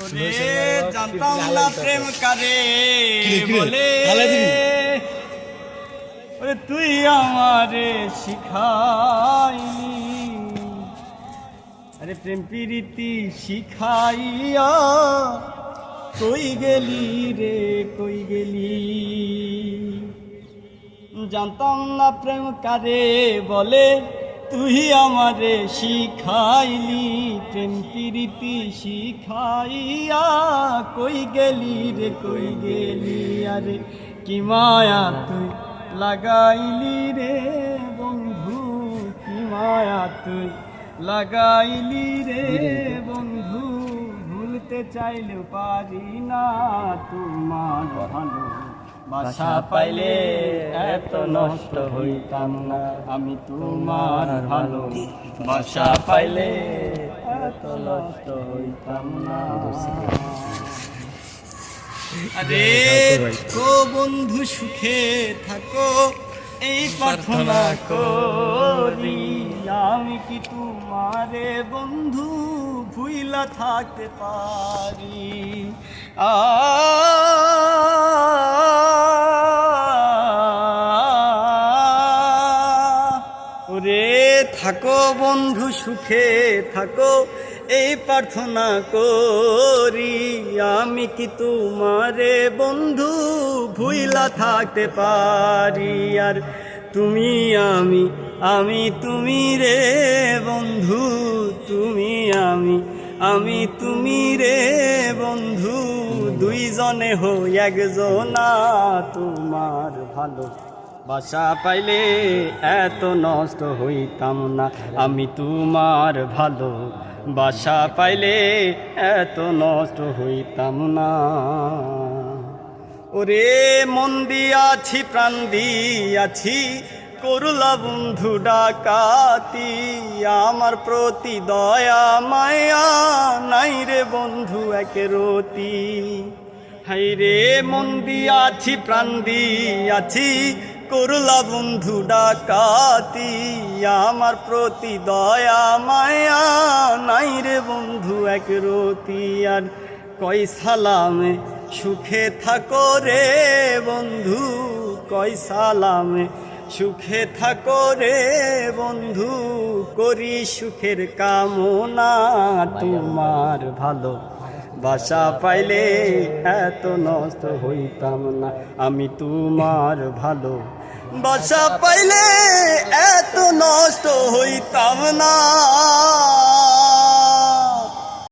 ওরে জানতাম না প্রেম কারে বলে, ওরে তুই আমারে শিখাইলি, আরে প্রেম প্রীতি শিখাইয়া কই গেলি রে কই গেলি। জানতাম না প্রেম কারে বলে, তুই আমারে শিখাইলি, প্রেম প্রীতি শিখাইয়া কই গেলি রে কই গেলি। আরে কি মায়া তুই লাগাইলি রে বন্ধু, কি মায়া তুই লাগাইলি রে বন্ধু, ভুলতে চাইলেও পারি না তোমার ভালো বাসা পাইলে এত নষ্ট হইতাম না, আমি তোমার ভালো বাসা পাইলে এত নষ্ট হইতাম না। আরে ও বন্ধু সুখে থাকো এই প্রার্থনা করি, আমি কি তোমারে বন্ধু ভুইলা থাকতে পারি। ওরে থাকো বন্ধু সুখে থাকো এই প্রার্থনা করি, আমি কি তোমারে বন্ধু ভুইলা থাকতে পারি। আর তুমি আমি, আমি তুমি রে বন্ধু, তুমি আমি তুমি রে বন্ধু, দুইজনে হই একজনা, তোমার ভালো বাসা পাইলে এত নষ্ট হইতাম না, আমি তোমার ভালো বাসা পাইলে এত নষ্ট হইতাম না। ওরে মন দিয়াছি প্রাণ দিয়াছি করলা বন্ধু ডাকাতি, আমার প্রতি দয়া মায়া নাই রে বন্ধু এক রতি। হাই রে মন দিয়াছি প্রাণ দিয়াছি করলা বন্ধু ডাকাতি, আমার প্রতি দয়া মায়া নাই রে বন্ধু এক রতি। আর কই সালামে সুখে থাকো রে বন্ধু, কই সালামে সুখে থাকো রে বন্ধু, করি সুখের কামনা, তোমার ভালো বাসা পাইলে এত নষ্ট হইতাম না, আমি তোমার ভালো বাসা পাইলে এত নষ্ট হইতাম না।